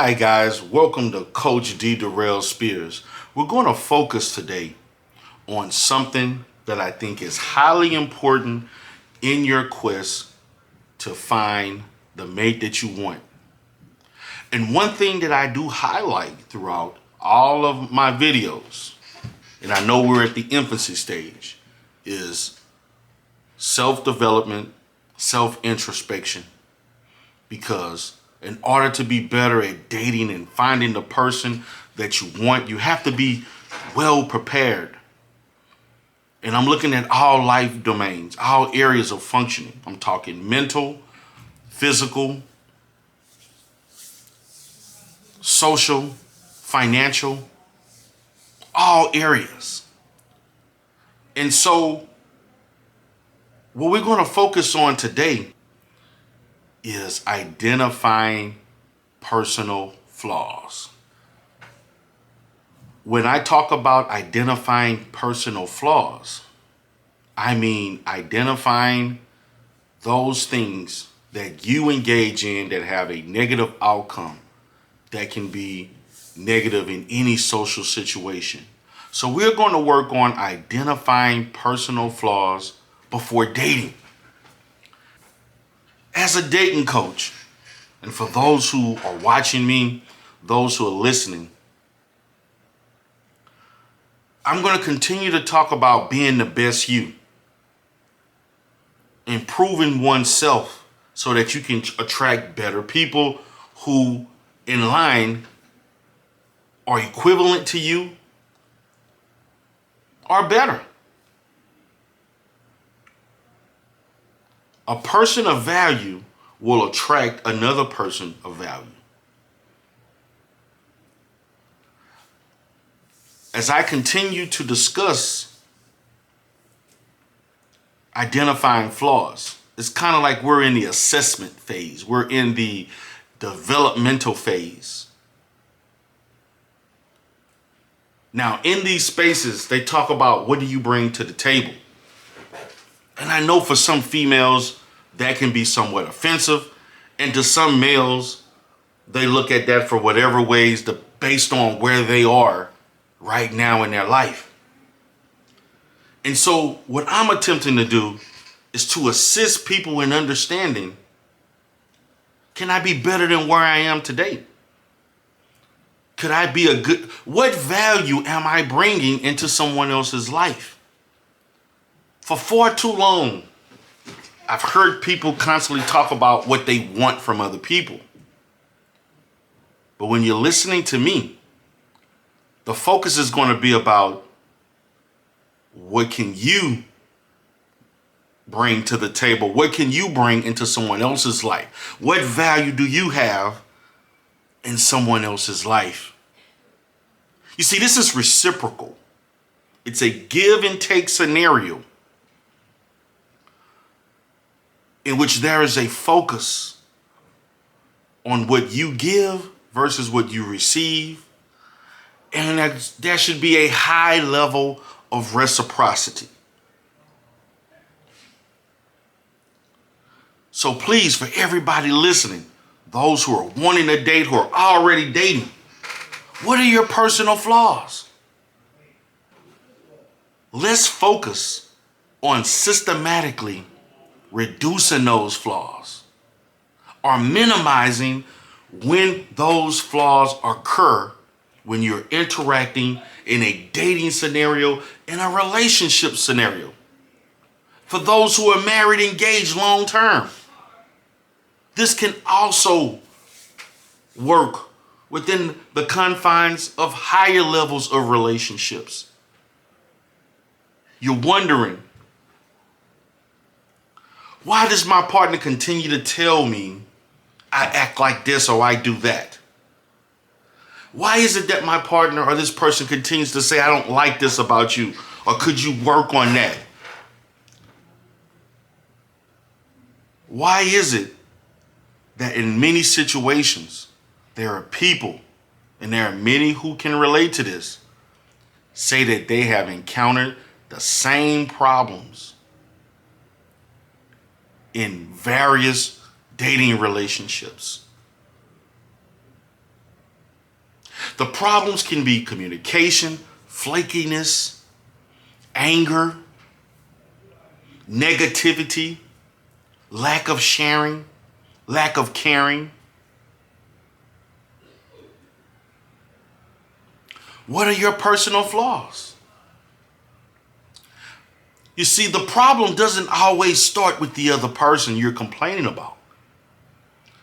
Hi guys, welcome to Coach D. Darrell Spears. We're going to focus today on something that I think is highly important in your quest to find the mate that you want. And one thing that I do highlight throughout all of my videos, and I know we're at the infancy stage, is self-development, self-introspection. Because in order to be better at dating and finding the person that you want, you have to be well prepared. And I'm looking at all life domains, all areas of functioning. I'm talking mental, physical, social, financial, all areas. And so what we're going to focus on today is identifying personal flaws. When I talk about identifying personal flaws, I mean identifying those things that you engage in that have a negative outcome that can be negative in any social situation. So we're going to work on identifying personal flaws before dating. As a dating coach, and for those who are watching me, those who are listening, I'm going to continue to talk about being the best you, improving oneself so that you can attract better people who in line are equivalent to you or better. A person of value will attract another person of value. As I continue to discuss identifying flaws, it's kind of like we're in the assessment phase. We're in the developmental phase. Now, in these spaces, they talk about what do you bring to the table? And I know for some females, that can be somewhat offensive. And to some males, they look at that for whatever ways based on where they are right now in their life. And so what I'm attempting to do is to assist people in understanding, can I be better than where I am today? Could I be what value am I bringing into someone else's life? For far too long, I've heard people constantly talk about what they want from other people. But when you're listening to me, the focus is going to be about what can you bring to the table? What can you bring into someone else's life? What value do you have in someone else's life? You see, this is reciprocal. It's a give and take scenario in which there is a focus on what you give versus what you receive. And there should be a high level of reciprocity. So please, for everybody listening, those who are wanting to date, who are already dating, what are your personal flaws? Let's focus on systematically reducing those flaws or minimizing when those flaws occur when you're interacting in a dating scenario, in a relationship scenario. For those who are married, engaged long term, this can also work within the confines of higher levels of relationships. You're wondering, why does my partner continue to tell me I act like this or I do that? Why is it that my partner or this person continues to say, I don't like this about you, or could you work on that? Why is it that in many situations, there are people, and there are many who can relate to this, say that they have encountered the same problems in various dating relationships? The problems can be communication, flakiness, anger, negativity, lack of sharing, lack of caring. What are your personal flaws? You see, the problem doesn't always start with the other person you're complaining about.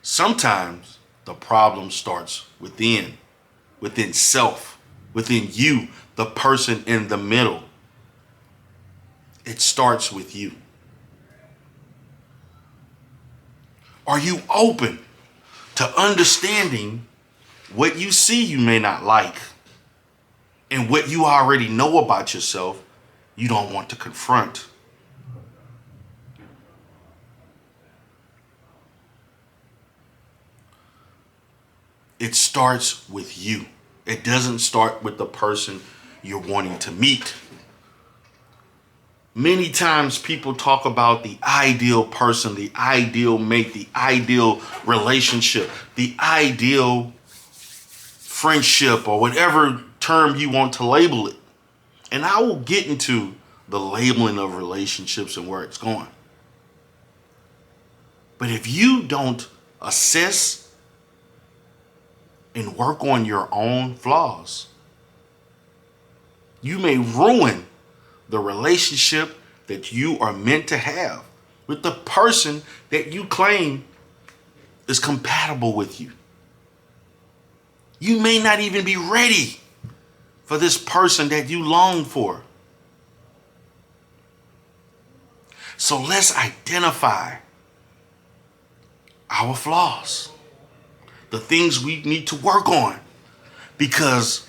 Sometimes the problem starts within self, within you, the person in the middle. It starts with you. Are you open to understanding what you see you may not like and what you already know about yourself you don't want to confront? It starts with you. It doesn't start with the person you're wanting to meet. Many times people talk about the ideal person, the ideal mate, the ideal relationship, the ideal friendship, or whatever term you want to label it. And I will get into the labeling of relationships and where it's going. But if you don't assess and work on your own flaws, you may ruin the relationship that you are meant to have with the person that you claim is compatible with you. You may not even be ready for this person that you long for. So let's identify our flaws, the things we need to work on, because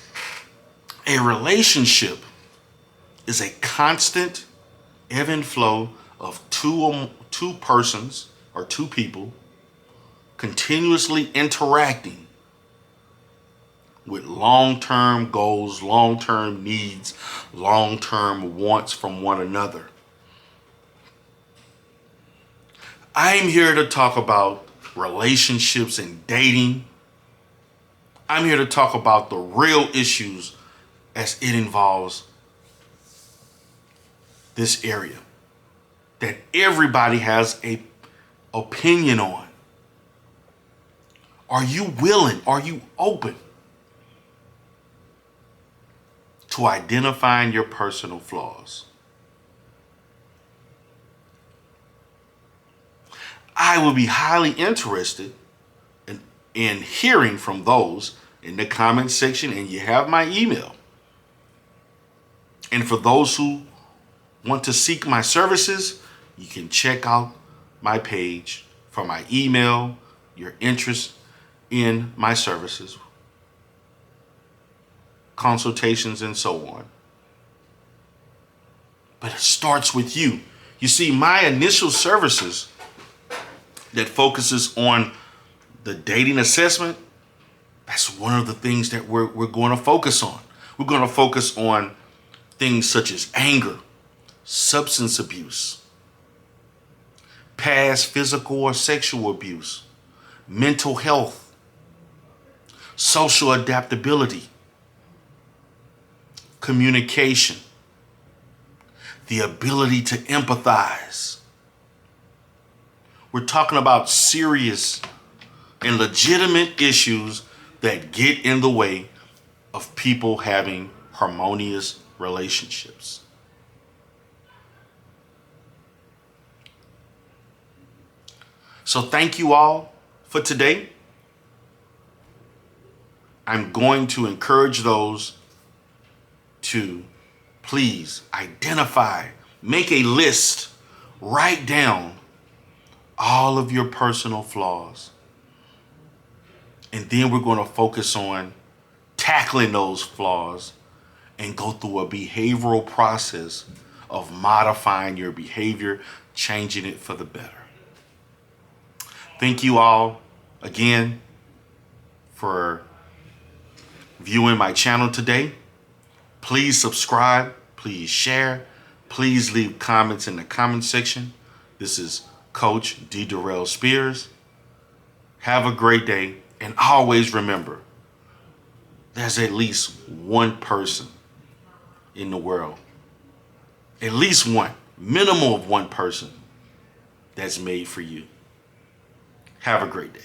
a relationship is a constant ebb and flow of two persons or two people continuously interacting with long-term goals, long-term needs, long-term wants from one another. I'm here to talk about relationships and dating. I'm here to talk about the real issues as it involves this area that everybody has a opinion on. Are you willing? Are you open to identifying your personal flaws? I will be highly interested in hearing from those in the comment section, and you have my email. And for those who want to seek my services, you can check out my page for my email, your interest in my services, consultations, and so on. But it starts with you. You see, my initial services that focuses on the dating assessment, that's one of the things that we're going to focus on. We're going to focus on things such as anger, substance abuse, past physical or sexual abuse, mental health, social adaptability, communication, the ability to empathize. We're talking about serious and legitimate issues that get in the way of people having harmonious relationships. So thank you all for today. I'm going to encourage those to please identify, make a list, write down all of your personal flaws. And then we're going to focus on tackling those flaws and go through a behavioral process of modifying your behavior, changing it for the better. Thank you all again for viewing my channel today. Please subscribe, please share, please leave comments in the comment section. This is Coach D. Darrell Spears. Have a great day, and always remember, there's at least one person in the world, at least one, minimum of one person that's made for you. Have a great day.